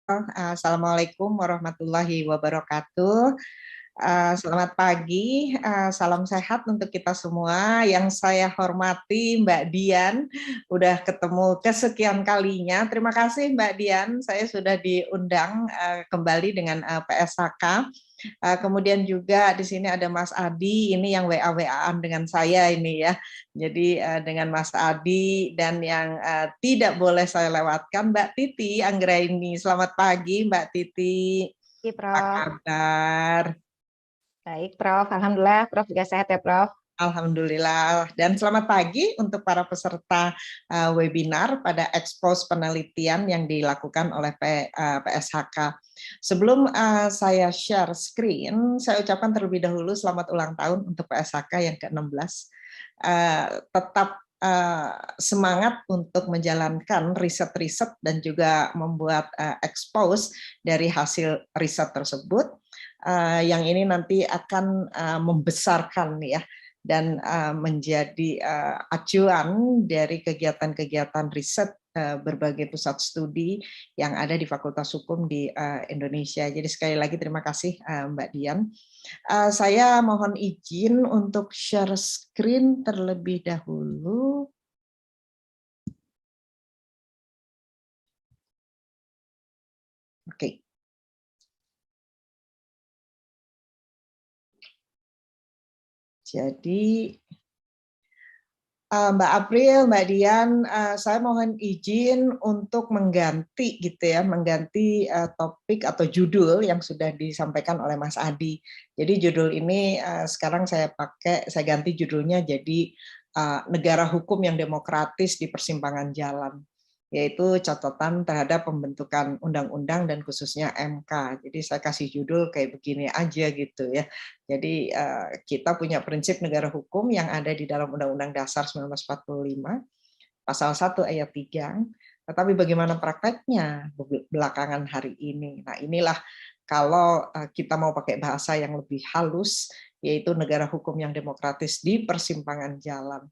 Assalamualaikum warahmatullahi wabarakatuh. Selamat pagi, salam sehat untuk kita semua. Yang saya hormati Mbak Dian, udah ketemu kesekian kalinya. Terima kasih Mbak Dian, saya sudah diundang kembali dengan PSHK. Kemudian juga di sini ada Mas Adi, ini yang WA-WA-an dengan saya ini ya. Jadi dengan Mas Adi dan yang tidak boleh saya lewatkan Mbak Titi Anggraini. Selamat pagi Mbak Titi. Oke, Apa Prof. kabar? Baik, Prof. Alhamdulillah, Prof juga sehat ya, Prof. Alhamdulillah. Dan selamat pagi untuk para peserta webinar pada ekspos penelitian yang dilakukan oleh PSHK. Sebelum saya share screen, saya ucapkan terlebih dahulu selamat ulang tahun untuk PSHK yang ke-16. Tetap semangat untuk menjalankan riset-riset dan juga membuat expose dari hasil riset tersebut. Yang ini nanti akan membesarkan ya dan menjadi acuan dari kegiatan-kegiatan riset berbagai pusat studi yang ada di Fakultas Hukum di Indonesia. Jadi sekali lagi terima kasih Mbak Dian. Saya mohon izin untuk share screen terlebih dahulu. Oke. Jadi Mbak April, Mbak Dian, saya mohon izin untuk mengganti gitu ya, mengganti topik atau judul yang sudah disampaikan oleh Mas Adi. Jadi judul ini sekarang saya ganti judulnya jadi negara hukum yang demokratis di persimpangan jalan, yaitu catatan terhadap pembentukan undang-undang dan khususnya MK. Jadi saya kasih judul kayak begini aja gitu ya. Jadi kita punya prinsip negara hukum yang ada di dalam Undang-Undang Dasar 1945, pasal 1 ayat 3, tetapi bagaimana prakteknya belakangan hari ini. Nah inilah kalau kita mau pakai bahasa yang lebih halus, yaitu negara hukum yang demokratis di persimpangan jalan.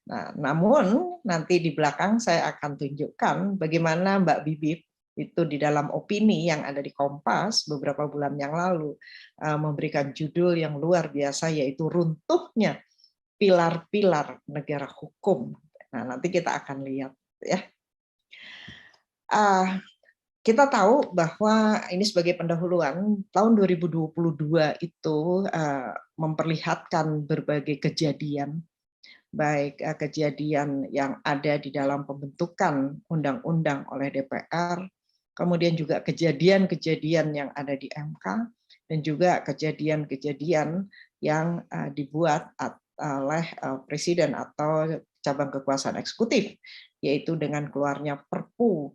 Nah, namun nanti di belakang saya akan tunjukkan bagaimana Mbak Bibip itu di dalam opini yang ada di Kompas beberapa bulan yang lalu memberikan judul yang luar biasa yaitu runtuhnya pilar-pilar negara hukum. Nah, nanti kita akan lihat ya. Kita tahu bahwa ini sebagai pendahuluan tahun 2022 itu memperlihatkan berbagai kejadian, baik kejadian yang ada di dalam pembentukan undang-undang oleh DPR, kemudian juga kejadian-kejadian yang ada di MK, dan juga kejadian-kejadian yang dibuat oleh Presiden atau cabang kekuasaan eksekutif, yaitu dengan keluarnya Perpu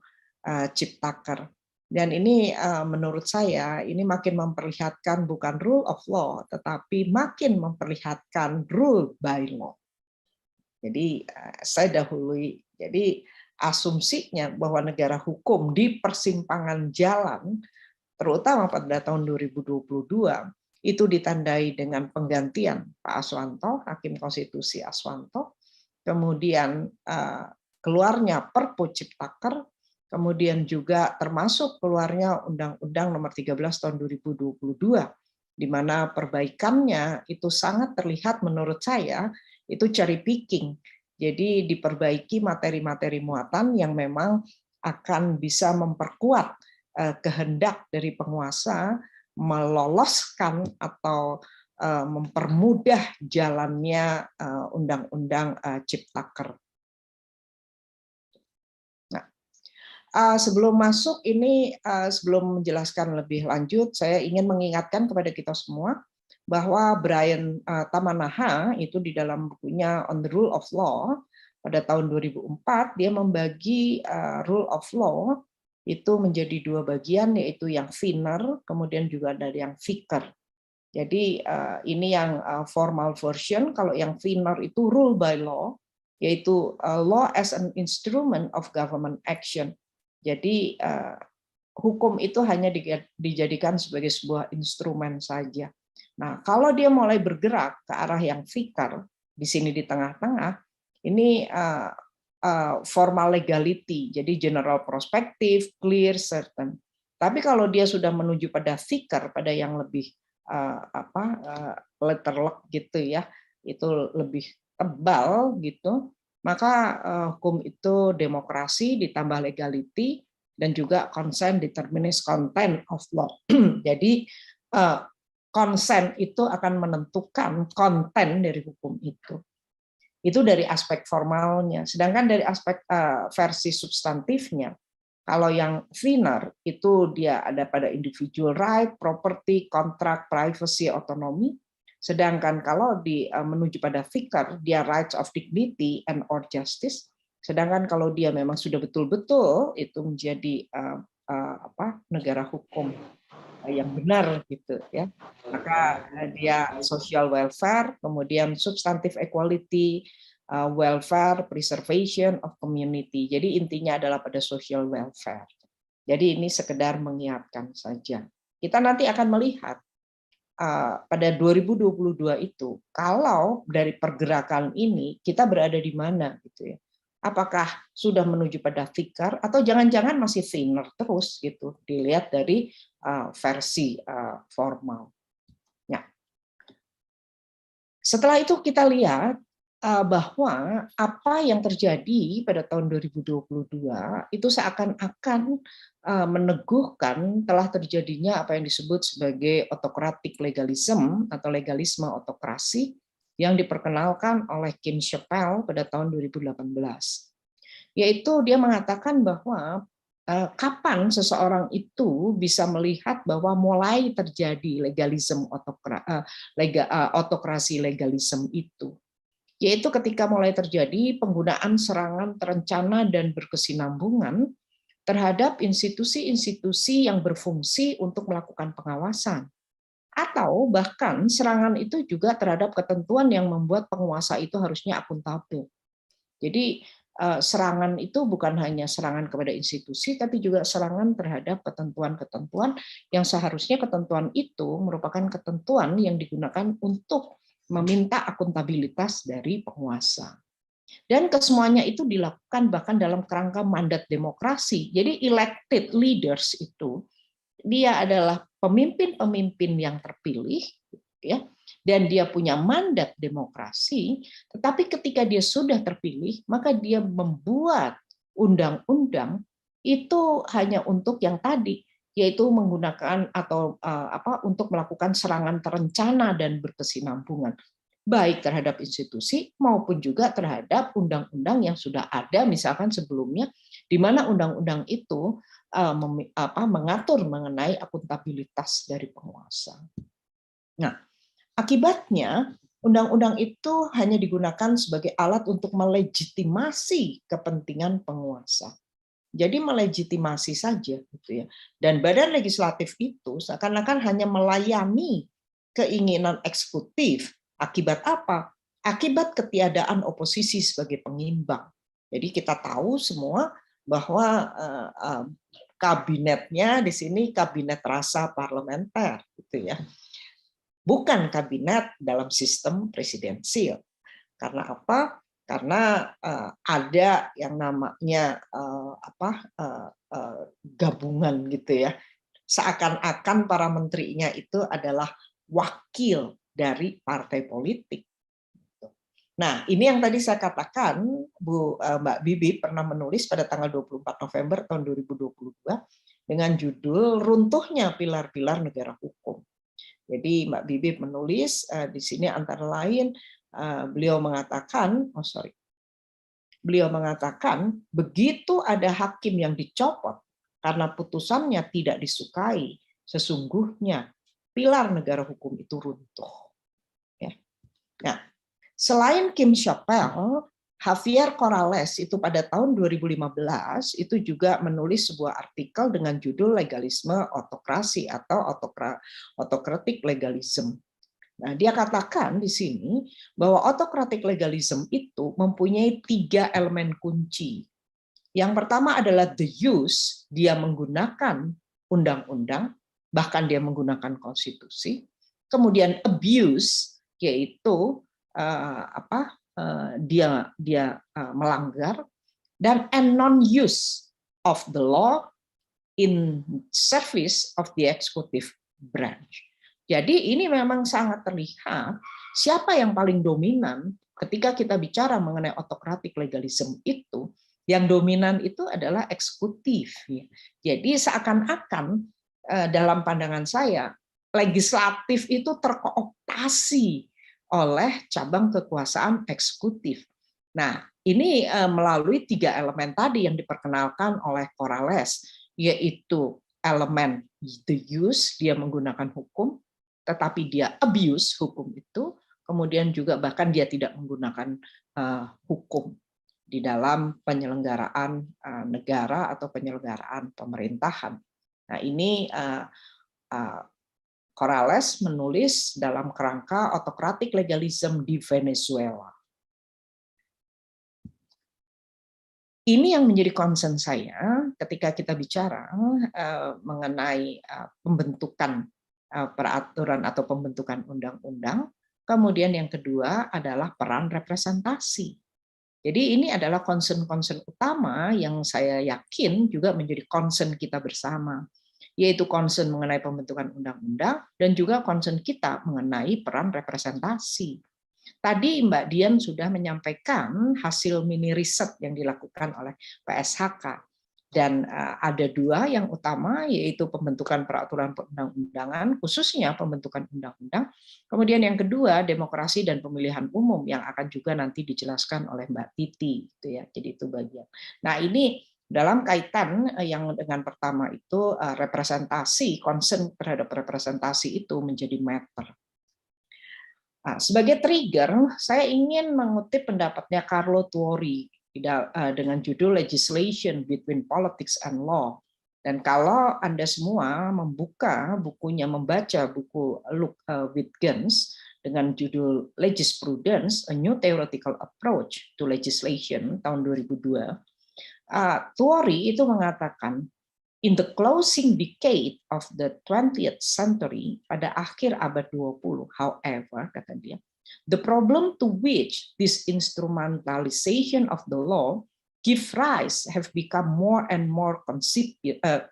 Ciptaker. Dan ini menurut saya ini makin memperlihatkan bukan rule of law, tetapi makin memperlihatkan rule by law. Jadi saya dahului, jadi asumsinya bahwa negara hukum di persimpangan jalan, terutama pada tahun 2022, itu ditandai dengan penggantian Pak Aswanto, Hakim Konstitusi Aswanto, kemudian keluarnya Perpu Ciptaker, kemudian juga termasuk keluarnya Undang-Undang Nomor 13 Tahun 2022, di mana perbaikannya itu sangat terlihat menurut saya itu cherry picking. Jadi diperbaiki materi-materi muatan yang memang akan bisa memperkuat kehendak dari penguasa meloloskan atau mempermudah jalannya Undang-Undang Ciptaker. Nah, sebelum masuk ini, sebelum menjelaskan lebih lanjut, saya ingin mengingatkan kepada kita semua bahwa Brian Tamanaha itu di dalam bukunya On the Rule of Law pada tahun 2004 dia membagi rule of law itu menjadi dua bagian, yaitu yang finer, kemudian juga ada yang ficker. Jadi ini yang formal version. Kalau yang finer itu rule by law, yaitu law as an instrument of government action. Jadi hukum itu hanya dijadikan sebagai sebuah instrumen saja. Nah, kalau dia mulai bergerak ke arah yang fikar, di sini di tengah-tengah, ini formal legality, jadi general prospective, clear, certain. Tapi kalau dia sudah menuju pada thicker, pada yang lebih letterlock gitu ya, itu lebih tebal gitu, maka hukum itu demokrasi ditambah legality dan juga consent determines content of law. Jadi consent itu akan menentukan konten dari hukum itu. Itu dari aspek formalnya. Sedangkan dari aspek versi substantifnya, kalau yang thinner itu dia ada pada individual right, property, contract, privacy, otonomi. Sedangkan kalau menuju pada thicker, dia rights of dignity and or justice. Sedangkan kalau dia memang sudah betul-betul itu menjadi negara hukum yang benar gitu ya, maka dia social welfare, kemudian substantive equality, welfare, preservation of community. Jadi intinya adalah pada social welfare. Jadi ini sekedar mengingatkan saja. Kita nanti akan melihat pada 2022 itu, kalau dari pergerakan ini kita berada di mana gitu ya. Apakah sudah menuju pada thicker atau jangan-jangan masih thinner terus gitu, dilihat dari versi formal. Nah, setelah itu kita lihat bahwa apa yang terjadi pada tahun 2022 itu seakan-akan meneguhkan telah terjadinya apa yang disebut sebagai autocratic legalism atau legalisme autokrasi yang diperkenalkan oleh Kim Chappell pada tahun 2018. Yaitu dia mengatakan bahwa kapan seseorang itu bisa melihat bahwa mulai terjadi legalisme autokrasi legalisme itu, yaitu ketika mulai terjadi penggunaan serangan terencana dan berkesinambungan terhadap institusi-institusi yang berfungsi untuk melakukan pengawasan. Atau bahkan serangan itu juga terhadap ketentuan yang membuat penguasa itu harusnya akuntabel. Jadi serangan itu bukan hanya serangan kepada institusi, tapi juga serangan terhadap ketentuan-ketentuan yang seharusnya ketentuan itu merupakan ketentuan yang digunakan untuk meminta akuntabilitas dari penguasa. Dan kesemuanya itu dilakukan bahkan dalam kerangka mandat demokrasi. Jadi elected leaders itu dia adalah pemimpin-pemimpin yang terpilih, ya, dan dia punya mandat demokrasi. Tetapi ketika dia sudah terpilih, maka dia membuat undang-undang itu hanya untuk yang tadi, yaitu menggunakan atau untuk melakukan serangan terencana dan berkesinambungan, baik terhadap institusi maupun juga terhadap undang-undang yang sudah ada, misalkan sebelumnya, di mana undang-undang itu mengatur mengenai akuntabilitas dari penguasa. Nah, akibatnya undang-undang itu hanya digunakan sebagai alat untuk melegitimasi kepentingan penguasa. Jadi melegitimasi saja gitu ya. Dan badan legislatif itu seakan-akan hanya melayani keinginan eksekutif. Akibat apa? Akibat ketiadaan oposisi sebagai pengimbang. Jadi kita tahu semua bahwa kabinetnya di sini kabinet rasa parlementer gitu ya. Bukan kabinet dalam sistem presidensial. Karena apa? Karena ada yang namanya gabungan gitu ya. Seakan-akan para menterinya itu adalah wakil dari partai politik. Nah, ini yang tadi saya katakan, Mbak Bibi pernah menulis pada tanggal 24 November tahun 2022 dengan judul Runtuhnya Pilar-Pilar Negara Hukum. Jadi Mbak Bibi menulis di sini antara lain beliau mengatakan, beliau mengatakan begitu ada hakim yang dicopot karena putusannya tidak disukai, sesungguhnya pilar negara hukum itu runtuh. Ya. Nah, selain Kim Chappell, Javier Corrales itu pada tahun 2015 itu juga menulis sebuah artikel dengan judul Legalisme Autokrasi atau Autocratic Legalism. Nah, dia katakan di sini bahwa autocratic legalism itu mempunyai 3 elemen kunci. Yang pertama adalah the use, dia menggunakan undang-undang, bahkan dia menggunakan konstitusi. Kemudian abuse, yaitu dia melanggar, dan non-use of the law, in service of the executive branch. Jadi ini memang sangat terlihat siapa yang paling dominan ketika kita bicara mengenai autocratic legalism itu. Yang dominan itu adalah eksekutif. Jadi seakan-akan dalam pandangan saya legislatif itu terkooptasi oleh cabang kekuasaan eksekutif. Nah, ini melalui 3 elemen tadi yang diperkenalkan oleh Corrales, yaitu elemen the use, dia menggunakan hukum, tetapi dia abuse hukum itu, kemudian juga bahkan dia tidak menggunakan hukum di dalam penyelenggaraan negara atau penyelenggaraan pemerintahan. Nah, ini Corrales menulis dalam kerangka autocratic legalism di Venezuela. Ini yang menjadi concern saya ketika kita bicara mengenai pembentukan peraturan atau pembentukan undang-undang. Kemudian yang kedua adalah peran representasi. Jadi ini adalah concern-concern utama yang saya yakin juga menjadi concern kita bersama, yaitu concern mengenai pembentukan undang-undang dan juga concern kita mengenai peran representasi. Tadi Mbak Dian sudah menyampaikan hasil mini riset yang dilakukan oleh PSHK. Dan ada 2 yang utama, yaitu pembentukan peraturan perundang-undangan, khususnya pembentukan undang-undang. Kemudian yang kedua, demokrasi dan pemilihan umum, yang akan juga nanti dijelaskan oleh Mbak Titi. Gitu ya. Jadi itu bagian. Nah, ini dalam kaitan yang dengan pertama itu representasi, concern terhadap representasi itu menjadi matter. Nah, sebagai trigger, saya ingin mengutip pendapatnya Carlo Tuori dengan judul Legislation Between Politics and Law. Dan kalau Anda semua membuka bukunya, membaca buku Luke Wittgens dengan judul Legisprudence, A New Theoretical Approach to Legislation tahun 2002, Tuori itu mengatakan, in the closing decade of the 20th century, pada akhir abad 20, however, kata dia, the problem to which this instrumentalization of the law give rise have become more and more conspicuous,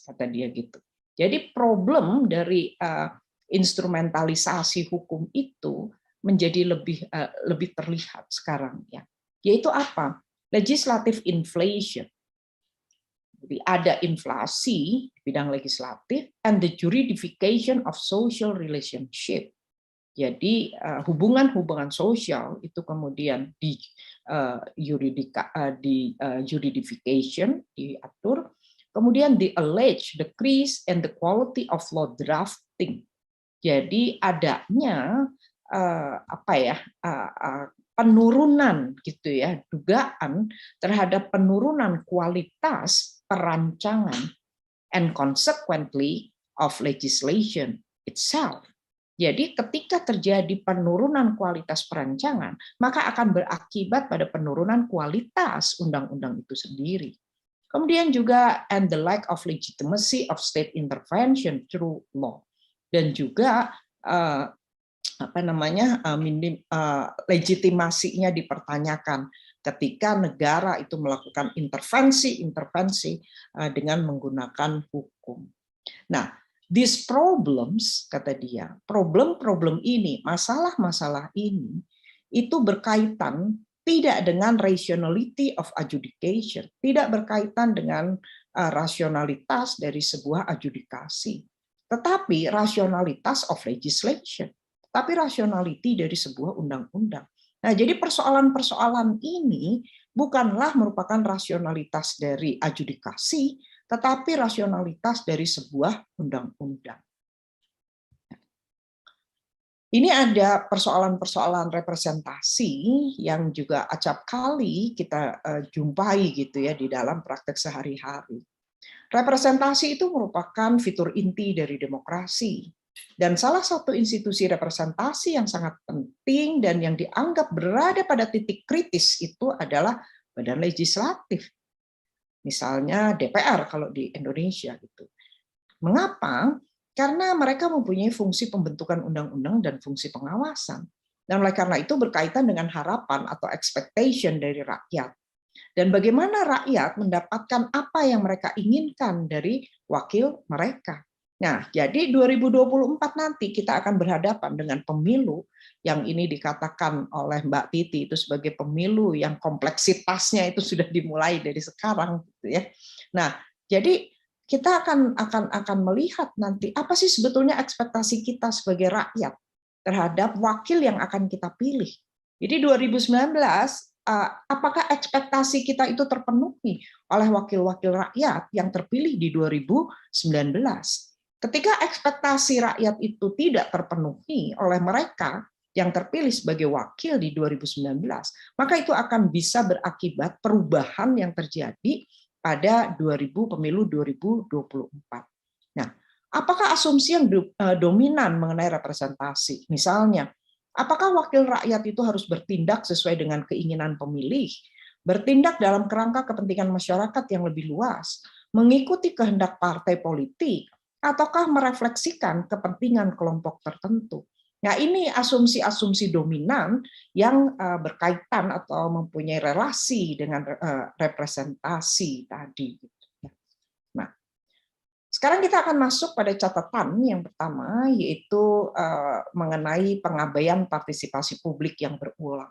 kata dia gitu. Jadi problem dari instrumentalisasi hukum itu menjadi lebih terlihat sekarang, ya. Yaitu apa? Legislative inflation. Jadi ada inflasi di bidang legislatif and the juridification of social relationship. Jadi hubungan-hubungan sosial itu kemudian di juridification, diatur, kemudian the alleged decrease in the quality of law drafting. Jadi adanya penurunan gitu ya, dugaan terhadap penurunan kualitas perancangan and consequently of legislation itself. Jadi ketika terjadi penurunan kualitas perancangan, maka akan berakibat pada penurunan kualitas undang-undang itu sendiri. Kemudian juga and the lack of legitimacy of state intervention through law. Dan juga legitimasinya dipertanyakan ketika negara itu melakukan intervensi dengan menggunakan hukum. Nah, these problems, kata dia, problem-problem ini, masalah-masalah ini, itu berkaitan tidak dengan rationality of adjudication, tidak berkaitan dengan rasionalitas dari sebuah adjudikasi, tetapi rasionalitas of legislation, tapi rationality dari sebuah undang-undang. Nah, jadi persoalan-persoalan ini bukanlah merupakan rasionalitas dari adjudikasi, tetapi rasionalitas dari sebuah undang-undang. Ini ada persoalan-persoalan representasi yang juga acap kali kita jumpai gitu ya di dalam praktek sehari-hari. Representasi itu merupakan fitur inti dari demokrasi. Dan salah satu institusi representasi yang sangat penting dan yang dianggap berada pada titik kritis itu adalah badan legislatif. Misalnya DPR kalau di Indonesia gitu. Mengapa? Karena mereka mempunyai fungsi pembentukan undang-undang dan fungsi pengawasan. Dan oleh karena itu berkaitan dengan harapan atau expectation dari rakyat. Dan bagaimana rakyat mendapatkan apa yang mereka inginkan dari wakil mereka. Nah, jadi 2024 nanti kita akan berhadapan dengan pemilu yang ini dikatakan oleh Mbak Titi itu sebagai pemilu yang kompleksitasnya itu sudah dimulai dari sekarang, gitu ya. Nah, jadi kita akan melihat nanti apa sih sebetulnya ekspektasi kita sebagai rakyat terhadap wakil yang akan kita pilih. Jadi 2019 apakah ekspektasi kita itu terpenuhi oleh wakil-wakil rakyat yang terpilih di 2019? Ketika ekspektasi rakyat itu tidak terpenuhi oleh mereka yang terpilih sebagai wakil di 2019, maka itu akan bisa berakibat perubahan yang terjadi pada pemilu 2024. Nah, apakah asumsi yang dominan mengenai representasi? Misalnya, apakah wakil rakyat itu harus bertindak sesuai dengan keinginan pemilih, bertindak dalam kerangka kepentingan masyarakat yang lebih luas, mengikuti kehendak partai politik, ataukah merefleksikan kepentingan kelompok tertentu? Nah, ini asumsi-asumsi dominan yang berkaitan atau mempunyai relasi dengan representasi tadi. Nah, sekarang kita akan masuk pada catatan yang pertama, yaitu mengenai pengabaian partisipasi publik yang berulang.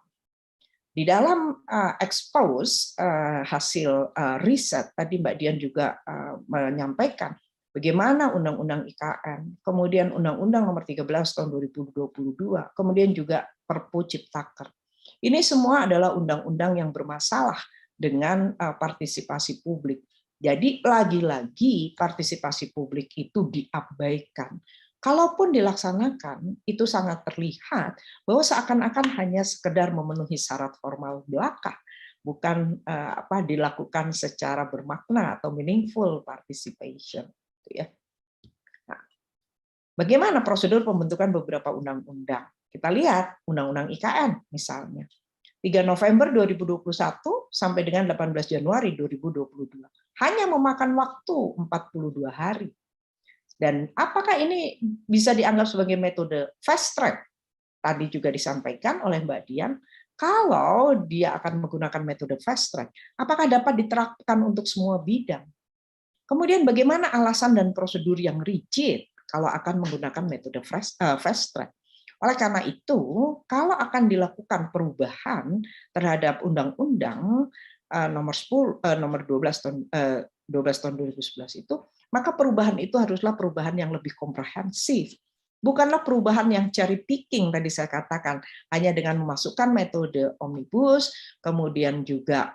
Di dalam expose hasil riset, tadi Mbak Dian juga menyampaikan, bagaimana Undang-Undang IKN, kemudian Undang-Undang Nomor 13 Tahun 2022, kemudian juga Perpu Ciptaker. Ini semua adalah undang-undang yang bermasalah dengan partisipasi publik. Jadi lagi-lagi partisipasi publik itu diabaikan. Kalaupun dilaksanakan, itu sangat terlihat bahwa seakan-akan hanya sekedar memenuhi syarat formal belaka, bukan dilakukan secara bermakna atau meaningful participation. Ya. Nah, bagaimana prosedur pembentukan beberapa undang-undang? Kita lihat Undang-Undang IKN misalnya. 3 November 2021 sampai dengan 18 Januari 2022. Hanya memakan waktu 42 hari. Dan apakah ini bisa dianggap sebagai metode fast track? Tadi juga disampaikan oleh Mbak Dian, kalau dia akan menggunakan metode fast track, apakah dapat diterapkan untuk semua bidang? Kemudian bagaimana alasan dan prosedur yang rigid kalau akan menggunakan metode fast track? Oleh karena itu, kalau akan dilakukan perubahan terhadap Undang-Undang nomor 12 tahun 2011 itu, maka perubahan itu haruslah perubahan yang lebih komprehensif. Bukanlah perubahan yang cherry picking tadi saya katakan, hanya dengan memasukkan metode omnibus, kemudian juga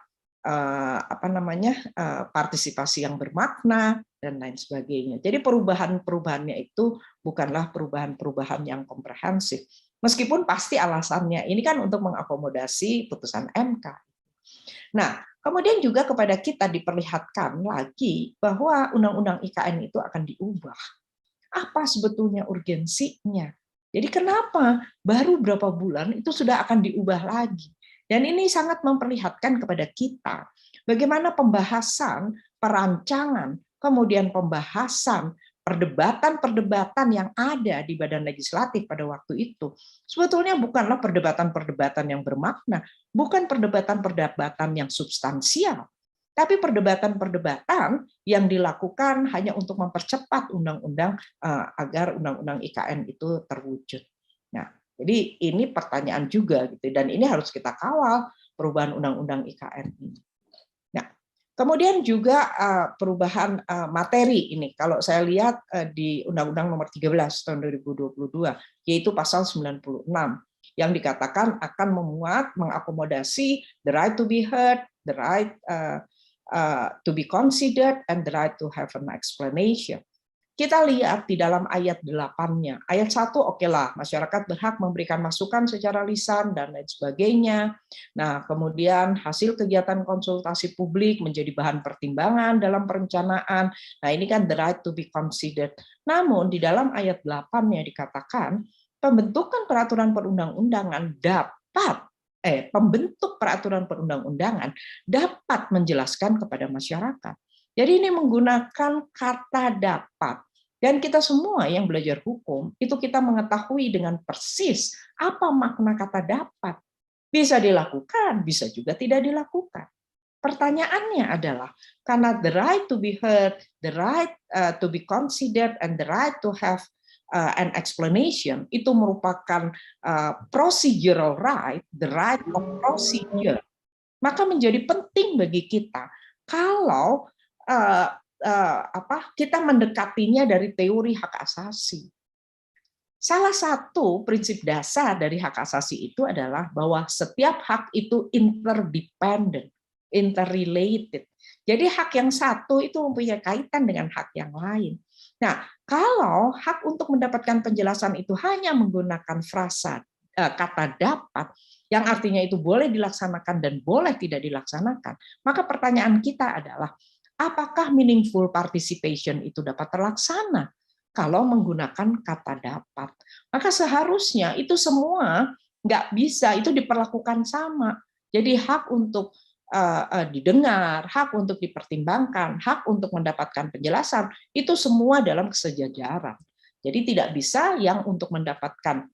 partisipasi yang bermakna dan lain sebagainya. Jadi perubahannya itu bukanlah perubahan yang komprehensif. Meskipun pasti alasannya ini kan untuk mengakomodasi putusan MK. Nah, kemudian juga kepada kita diperlihatkan lagi bahwa Undang-Undang IKN itu akan diubah. Apa sebetulnya urgensinya? Jadi kenapa baru berapa bulan itu sudah akan diubah lagi? Dan ini sangat memperlihatkan kepada kita bagaimana pembahasan, perancangan, kemudian pembahasan, perdebatan-perdebatan yang ada di Badan Legislatif pada waktu itu sebetulnya bukanlah perdebatan-perdebatan yang bermakna, bukan perdebatan-perdebatan yang substansial, tapi perdebatan-perdebatan yang dilakukan hanya untuk mempercepat undang-undang agar undang-undang IKN itu terwujud. Nah, jadi ini pertanyaan juga gitu, dan ini harus kita kawal perubahan undang-undang IKN ini. Nah, kemudian juga perubahan materi ini, kalau saya lihat di Undang-Undang Nomor 13 Tahun 2022, yaitu pasal 96 yang dikatakan akan mengakomodasi the right to be heard, the right to be considered, and the right to have an explanation. Kita lihat di dalam ayat 8-nya. Ayat 1, oke lah, masyarakat berhak memberikan masukan secara lisan dan lain sebagainya. Nah, kemudian hasil kegiatan konsultasi publik menjadi bahan pertimbangan dalam perencanaan. Nah, ini kan the right to be considered. Namun di dalam ayat 8-nya dikatakan pembentukan peraturan perundang-undangan pembentuk peraturan perundang-undangan dapat menjelaskan kepada masyarakat. Jadi ini menggunakan kata dapat. Dan kita semua yang belajar hukum, itu kita mengetahui dengan persis apa makna kata dapat. Bisa dilakukan, bisa juga tidak dilakukan. Pertanyaannya adalah, karena the right to be heard, the right to be considered, and the right to have an explanation, itu merupakan procedural right, the right of procedure, maka menjadi penting bagi kita kalau kita mendekatinya dari teori hak asasi. Salah satu prinsip dasar dari hak asasi itu adalah bahwa setiap hak itu interdependent, interrelated. Jadi hak yang satu itu mempunyai kaitan dengan hak yang lain. Nah, kalau hak untuk mendapatkan penjelasan itu hanya menggunakan frasa kata dapat, yang artinya itu boleh dilaksanakan dan boleh tidak dilaksanakan, maka pertanyaan kita adalah, apakah meaningful participation itu dapat terlaksana kalau menggunakan kata dapat? Maka seharusnya itu semua nggak bisa, itu diperlakukan sama. Jadi hak untuk didengar, hak untuk dipertimbangkan, hak untuk mendapatkan penjelasan, itu semua dalam kesejajaran. Jadi tidak bisa yang untuk mendapatkan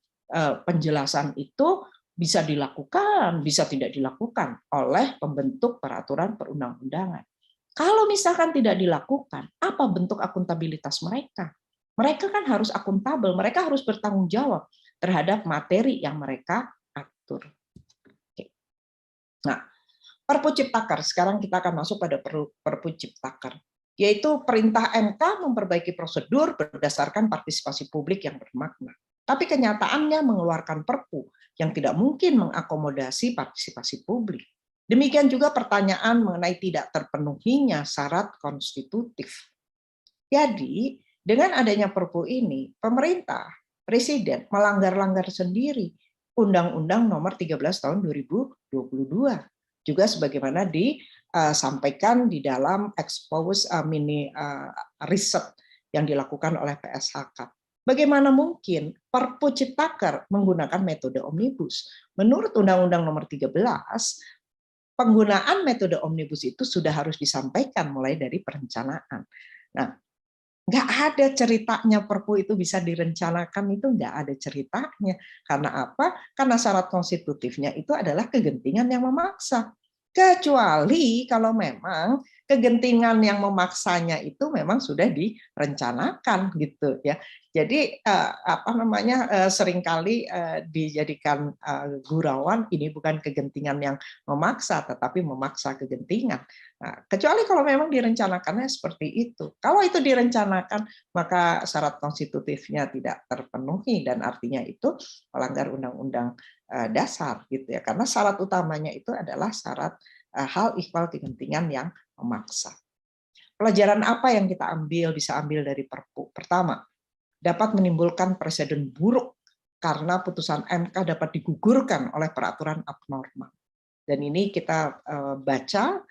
penjelasan itu bisa dilakukan, bisa tidak dilakukan oleh pembentuk peraturan perundang-undangan. Kalau misalkan tidak dilakukan, apa bentuk akuntabilitas mereka? Mereka kan harus akuntabel, mereka harus bertanggung jawab terhadap materi yang mereka atur. Oke. Nah, Perpu Ciptaker, sekarang kita akan masuk pada Perpu Ciptaker, yaitu perintah MK memperbaiki prosedur berdasarkan partisipasi publik yang bermakna. Tapi kenyataannya mengeluarkan perpu yang tidak mungkin mengakomodasi partisipasi publik. Demikian juga pertanyaan mengenai tidak terpenuhinya syarat konstitutif. Jadi, dengan adanya perpu ini, pemerintah, presiden melanggar-langgar sendiri Undang-Undang Nomor 13 Tahun 2022. Juga sebagaimana disampaikan di dalam expose mini riset yang dilakukan oleh PSHK. Bagaimana mungkin Perpu Ciptaker menggunakan metode omnibus? Menurut Undang-Undang Nomor 13, penggunaan metode omnibus itu sudah harus disampaikan mulai dari perencanaan. Nah, nggak ada ceritanya perpu itu bisa direncanakan, itu nggak ada ceritanya. Karena apa? Karena syarat konstitutifnya itu adalah kegentingan yang memaksa. Kecuali kalau memang kegentingan yang memaksanya itu memang sudah direncanakan gitu ya. Jadi seringkali dijadikan gurauan, ini bukan kegentingan yang memaksa tetapi memaksa kegentingan. Nah, kecuali kalau memang direncanakannya seperti itu. Kalau itu direncanakan, maka syarat konstitutifnya tidak terpenuhi dan artinya itu melanggar undang-undang dasar gitu ya. Karena syarat utamanya itu adalah syarat hal ihwal kegentingan yang memaksa. Pelajaran apa yang kita bisa ambil dari Perpu? Pertama, dapat menimbulkan presiden buruk karena putusan MK dapat digugurkan oleh peraturan abnormal. Dan ini kita baca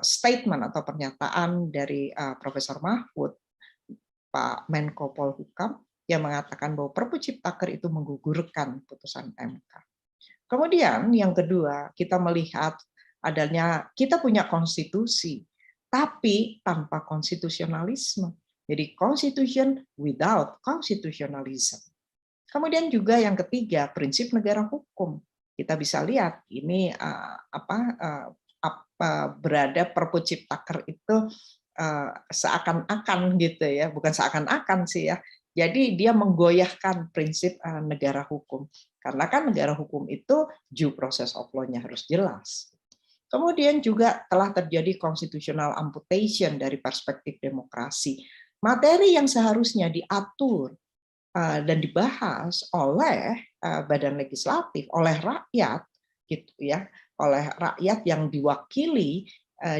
statement atau pernyataan dari Profesor Mahfud, Pak Menko Polhukam, yang mengatakan bahwa Perpu Ciptaker itu menggugurkan putusan MK. Kemudian yang kedua, kita melihat adanya, kita punya konstitusi, tapi tanpa konstitusionalisme. Jadi constitution without constitutionalism. Kemudian juga yang ketiga, prinsip negara hukum. Kita bisa lihat ini berada Perpu Ciptaker itu seakan-akan gitu ya, bukan seakan-akan sih ya. Jadi dia menggoyahkan prinsip negara hukum. Karena kan negara hukum itu due process of law-nya harus jelas. Kemudian juga telah terjadi constitutional amputation dari perspektif demokrasi. Materi yang seharusnya diatur dan dibahas oleh badan legislatif, oleh rakyat, gitu ya, oleh rakyat yang diwakili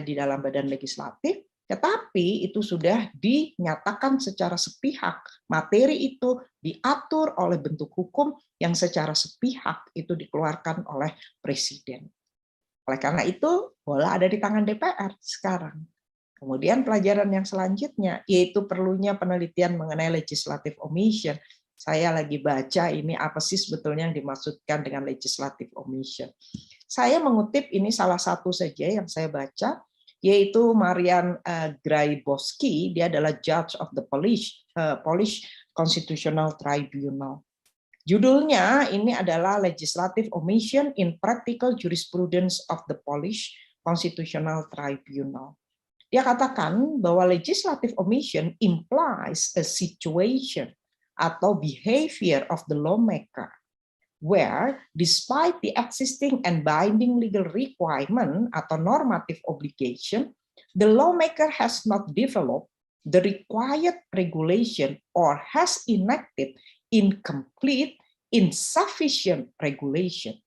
di dalam badan legislatif, tetapi itu sudah dinyatakan secara sepihak. Materi itu diatur oleh bentuk hukum yang secara sepihak itu dikeluarkan oleh presiden. Oleh karena itu, bola ada di tangan DPR sekarang. Kemudian pelajaran yang selanjutnya, yaitu perlunya penelitian mengenai legislative omission. Saya lagi baca ini apa sih sebetulnya yang dimaksudkan dengan legislative omission. Saya mengutip ini salah satu saja yang saya baca, yaitu Marian Grybowski, dia adalah Judge of the Polish Constitutional Tribunal. Judulnya ini adalah Legislative Omission in Practical Jurisprudence of the Polish Constitutional Tribunal. Dia katakan bahwa legislative omission implies a situation atau behavior of the lawmaker where despite the existing and binding legal requirement atau normative obligation, the lawmaker has not developed the required regulation or has enacted incomplete, insufficient regulation.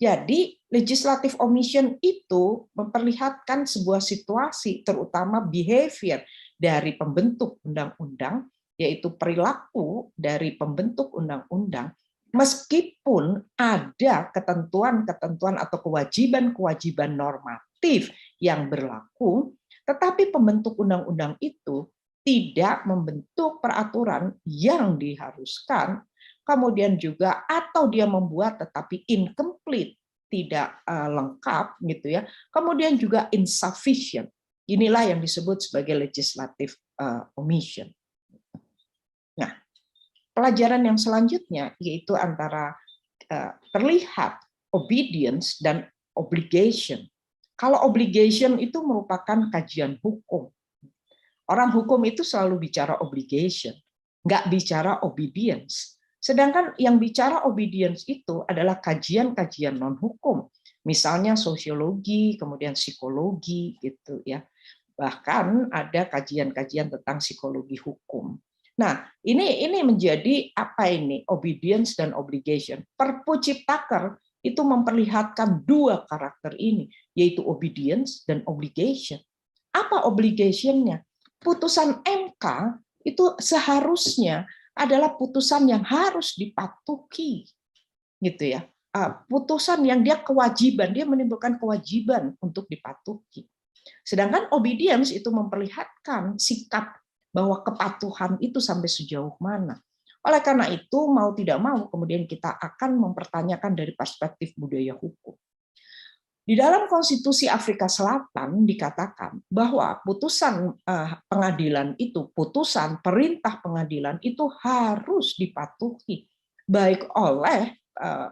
Jadi, legislative omission itu memperlihatkan sebuah situasi, terutama behavior dari pembentuk undang-undang, yaitu perilaku dari pembentuk undang-undang, meskipun ada ketentuan-ketentuan atau kewajiban-kewajiban normatif yang berlaku, tetapi pembentuk undang-undang itu tidak membentuk peraturan yang diharuskan, kemudian juga atau dia membuat tetapi incomplete, tidak lengkap gitu ya. Kemudian juga insufficient. Inilah yang disebut sebagai legislative omission. Nah, pelajaran yang selanjutnya yaitu antara terlihat obedience dan obligation. Kalau obligation itu merupakan kajian hukum. Orang hukum itu selalu bicara obligation, nggak bicara obedience. Sedangkan yang bicara obedience itu adalah kajian-kajian non-hukum, misalnya sosiologi, kemudian psikologi, gitu ya. Bahkan ada kajian-kajian tentang psikologi hukum. Nah, ini menjadi apa ini? Obedience dan obligation. Perpu Ciptaker itu memperlihatkan dua karakter ini, yaitu obedience dan obligation. Apa obligation-nya? Putusan MK itu seharusnya adalah putusan yang harus dipatuhi, gitu ya. Putusan yang dia kewajiban, dia menimbulkan kewajiban untuk dipatuhi. Sedangkan obedience itu memperlihatkan sikap bahwa kepatuhan itu sampai sejauh mana. Oleh karena itu, mau tidak mau, kemudian kita akan mempertanyakan dari perspektif budaya hukum. Di dalam Konstitusi Afrika Selatan dikatakan bahwa putusan pengadilan itu, putusan perintah pengadilan itu harus dipatuhi, baik oleh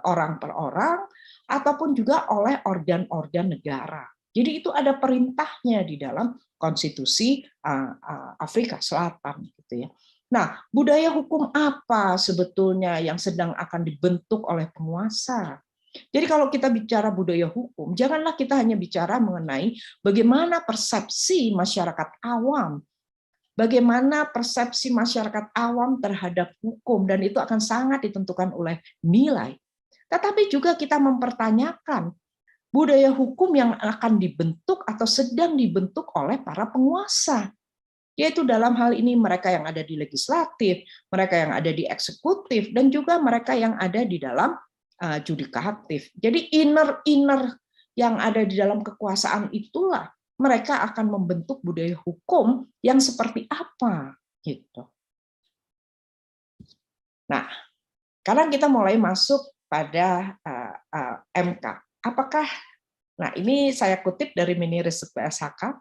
orang per orang, ataupun juga oleh organ-organ negara. Jadi itu ada perintahnya di dalam Konstitusi Afrika Selatan, gitu ya. Nah, budaya hukum apa sebetulnya yang sedang akan dibentuk oleh penguasa? Jadi kalau kita bicara budaya hukum, janganlah kita hanya bicara mengenai bagaimana persepsi masyarakat awam, bagaimana persepsi masyarakat awam terhadap hukum, dan itu akan sangat ditentukan oleh nilai. Tetapi juga kita mempertanyakan budaya hukum yang akan dibentuk atau sedang dibentuk oleh para penguasa, yaitu dalam hal ini mereka yang ada di legislatif, mereka yang ada di eksekutif, dan juga mereka yang ada di dalam judikatif. Jadi inner yang ada di dalam kekuasaan itulah mereka akan membentuk budaya hukum yang seperti apa, gitu. Nah, sekarang kita mulai masuk pada MK. Apakah, nah ini saya kutip dari mini riset PSHK,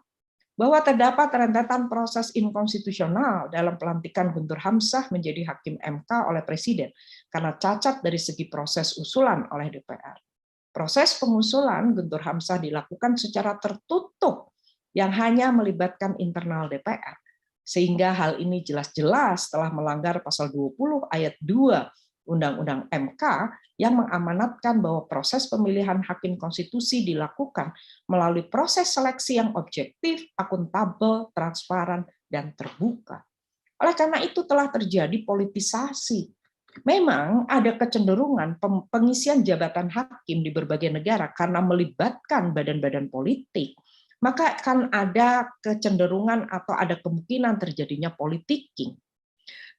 bahwa terdapat rentetan proses inkonstitusional dalam pelantikan Guntur Hamzah menjadi hakim MK oleh Presiden karena cacat dari segi proses usulan oleh DPR. Proses pengusulan Guntur Hamzah dilakukan secara tertutup yang hanya melibatkan internal DPR, sehingga hal ini jelas-jelas telah melanggar pasal 20 ayat 2 Undang-Undang MK yang mengamanatkan bahwa proses pemilihan hakim konstitusi dilakukan melalui proses seleksi yang objektif, akuntabel, transparan, dan terbuka. Oleh karena itu telah terjadi politisasi. Memang ada kecenderungan pengisian jabatan hakim di berbagai negara karena melibatkan badan-badan politik, maka akan ada kecenderungan atau ada kemungkinan terjadinya politicking.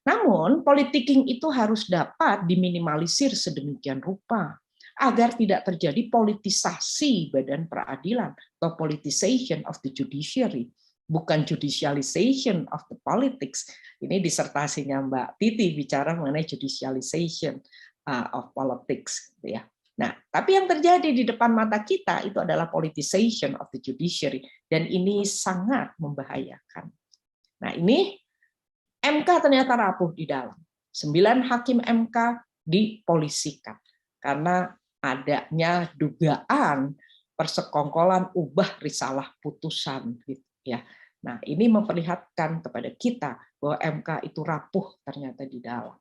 Namun, politicking itu harus dapat diminimalisir sedemikian rupa agar tidak terjadi politisasi badan peradilan atau politicization of the judiciary, bukan judicialization of the politics. Ini disertasinya Mbak Titi bicara mengenai judicialization of politics, gitu ya. Nah, tapi yang terjadi di depan mata kita itu adalah politicization of the judiciary, dan ini sangat membahayakan. Nah, ini MK ternyata rapuh di dalam. 9 hakim MK dipolisikan karena adanya dugaan persekongkolan, ubah risalah putusan gitu ya. Nah, ini memperlihatkan kepada kita bahwa MK itu rapuh ternyata di dalam.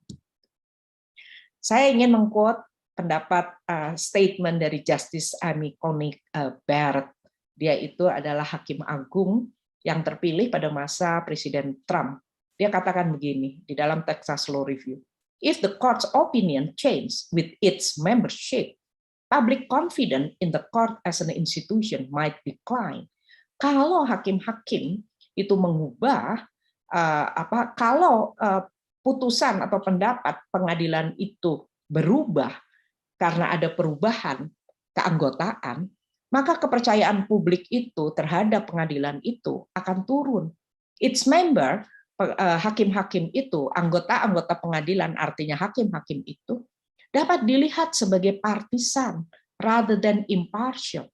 Saya ingin mengquote pendapat statement dari Justice Amy Coney Barrett. Dia itu adalah hakim agung yang terpilih pada masa Presiden Trump. Dia katakan begini di dalam Texas Law Review. If the court's opinion change with its membership, public confidence in the court as an institution might decline. Kalau hakim-hakim itu mengubah kalau putusan atau pendapat pengadilan itu berubah karena ada perubahan keanggotaan, maka kepercayaan publik itu terhadap pengadilan itu akan turun. Its member, hakim-hakim itu, anggota-anggota pengadilan, artinya hakim-hakim itu, dapat dilihat sebagai partisan rather than impartial.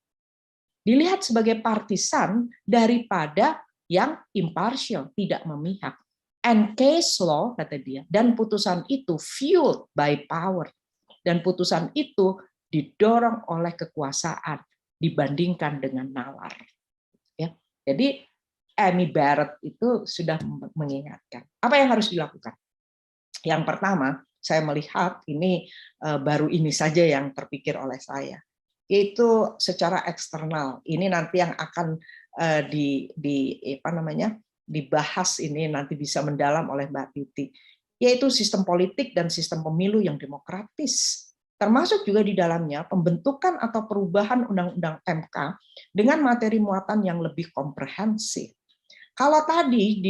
Dilihat sebagai partisan daripada yang impartial, tidak memihak. And case law, kata dia, dan putusan itu fueled by power. Dan putusan itu didorong oleh kekuasaan dibandingkan dengan nalar. Ya. Jadi Amy Barrett itu sudah mengingatkan. Apa yang harus dilakukan? Yang pertama, saya melihat ini baru ini saja yang terpikir oleh saya, yaitu secara eksternal. Ini nanti yang akan dibahas ini nanti bisa mendalam oleh Mbak Titi, yaitu sistem politik dan sistem pemilu yang demokratis. Termasuk juga di dalamnya pembentukan atau perubahan Undang-Undang MK dengan materi muatan yang lebih komprehensif. Kalau tadi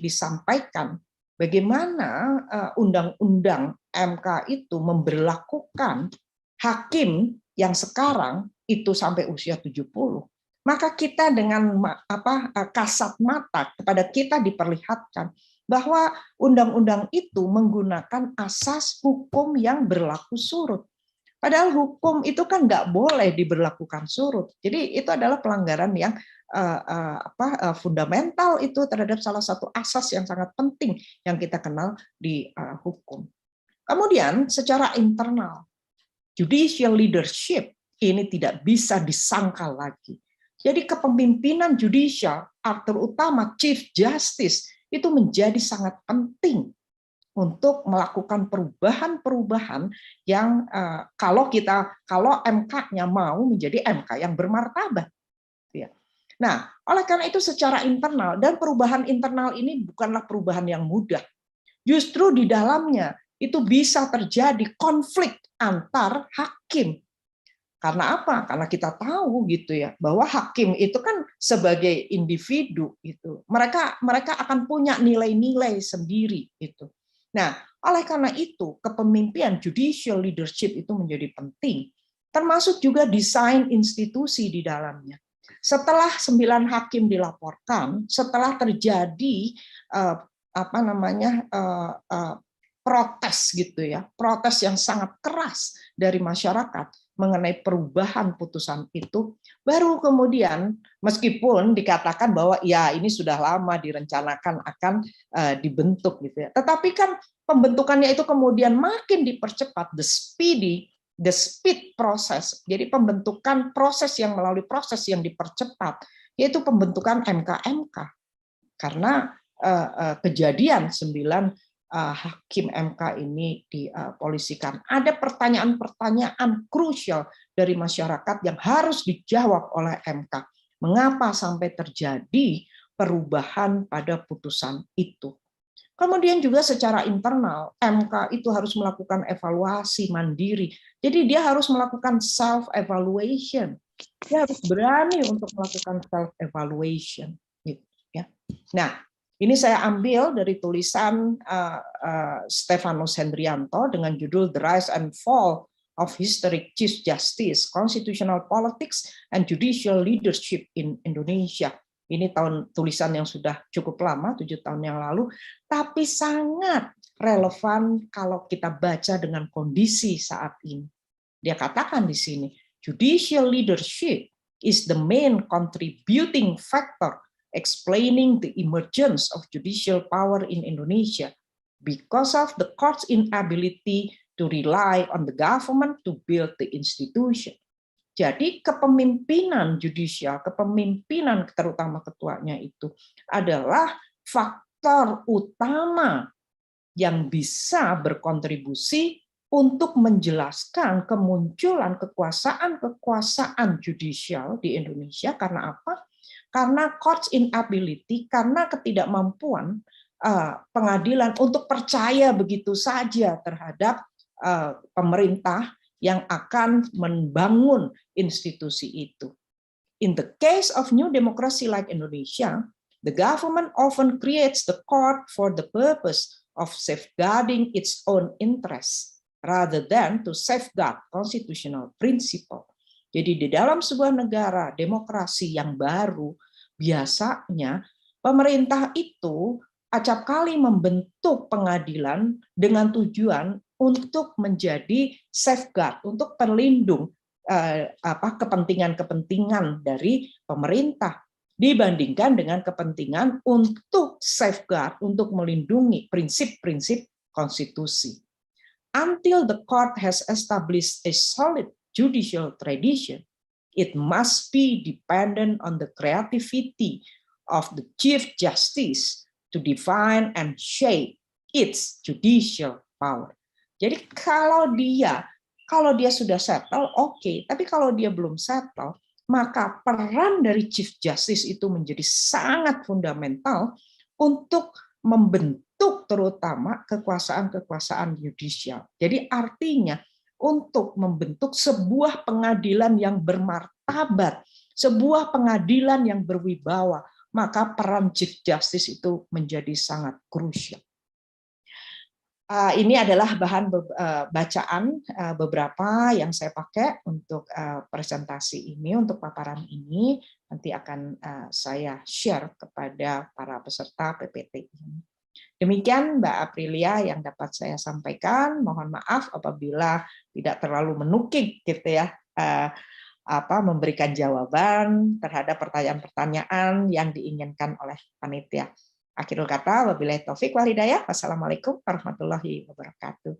disampaikan bagaimana Undang-Undang MK itu memberlakukan hakim yang sekarang itu sampai usia 70, maka kita dengan kasat mata kepada kita diperlihatkan bahwa undang-undang itu menggunakan asas hukum yang berlaku surut. Padahal hukum itu kan nggak boleh diberlakukan surut. Jadi itu adalah pelanggaran yang fundamental itu terhadap salah satu asas yang sangat penting yang kita kenal di hukum. Kemudian secara internal, judicial leadership ini tidak bisa disangkal lagi. Jadi kepemimpinan judicial, terutama Chief Justice, itu menjadi sangat penting untuk melakukan perubahan-perubahan yang kalau MK-nya mau menjadi MK yang bermartabat. Nah, oleh karena itu secara internal, dan perubahan internal ini bukanlah perubahan yang mudah. Justru di dalamnya itu bisa terjadi konflik antar hakim. Karena apa? Karena kita tahu gitu ya, bahwa hakim itu kan sebagai individu itu. Mereka akan punya nilai-nilai sendiri itu. Nah, oleh karena itu kepemimpinan judicial leadership itu menjadi penting. Termasuk juga desain institusi di dalamnya. Setelah 9 hakim dilaporkan, setelah terjadi protes gitu ya, protes yang sangat keras dari masyarakat mengenai perubahan putusan itu, baru kemudian meskipun dikatakan bahwa ya ini sudah lama direncanakan akan dibentuk gitu ya, tetapi kan pembentukannya itu kemudian makin dipercepat, the speed proses. Jadi pembentukan proses yang melalui proses yang dipercepat, yaitu pembentukan MK-MK. Karena kejadian 9 hakim MK ini dipolisikan. Ada pertanyaan-pertanyaan krusial dari masyarakat yang harus dijawab oleh MK. Mengapa sampai terjadi perubahan pada putusan itu? Kemudian juga secara internal, MK itu harus melakukan evaluasi mandiri. Jadi dia harus melakukan self-evaluation. Dia harus berani untuk melakukan self-evaluation. Nah, ini saya ambil dari tulisan Stefanus Hendrianto dengan judul The Rise and Fall of Historic Chief Justice, Constitutional Politics and Judicial Leadership in Indonesia. Ini tulisan yang sudah cukup lama, 7 tahun yang lalu, tapi sangat relevan kalau kita baca dengan kondisi saat ini. Dia katakan di sini, judicial leadership is the main contributing factor explaining the emergence of judicial power in Indonesia because of the court's inability to rely on the government to build the institution. Jadi kepemimpinan judicial, kepemimpinan terutama ketuanya itu adalah faktor utama yang bisa berkontribusi untuk menjelaskan kemunculan kekuasaan-kekuasaan judicial di Indonesia. Karena apa? Karena court's inability, karena ketidakmampuan pengadilan untuk percaya begitu saja terhadap pemerintah yang akan membangun institusi itu. In the case of new democracy like Indonesia, the government often creates the court for the purpose of safeguarding its own interests rather than to safeguard constitutional principle. Jadi di dalam sebuah negara demokrasi yang baru, biasanya pemerintah itu acap kali membentuk pengadilan dengan tujuan untuk menjadi safeguard, untuk pelindung kepentingan-kepentingan dari pemerintah dibandingkan dengan kepentingan untuk safeguard, untuk melindungi prinsip-prinsip konstitusi. Until the court has established a solid judicial tradition, it must be dependent on the creativity of the Chief Justice to define and shape its judicial power. Jadi kalau dia sudah settle, oke. Tapi kalau dia belum settle, maka peran dari Chief Justice itu menjadi sangat fundamental untuk membentuk terutama kekuasaan-kekuasaan judicial. Jadi artinya untuk membentuk sebuah pengadilan yang bermartabat, sebuah pengadilan yang berwibawa, maka peran Chief Justice itu menjadi sangat krusial. Ini adalah bahan bacaan beberapa yang saya pakai untuk presentasi ini, untuk paparan ini. Nanti akan saya share kepada para peserta PPT ini. Demikian Mbak Aprilia yang dapat saya sampaikan. Mohon maaf apabila tidak terlalu menukik gitu ya, memberikan jawaban terhadap pertanyaan-pertanyaan yang diinginkan oleh panitia. Akhirul kata, wabillahi taufik wal hidayah. Wassalamualaikum warahmatullahi wabarakatuh.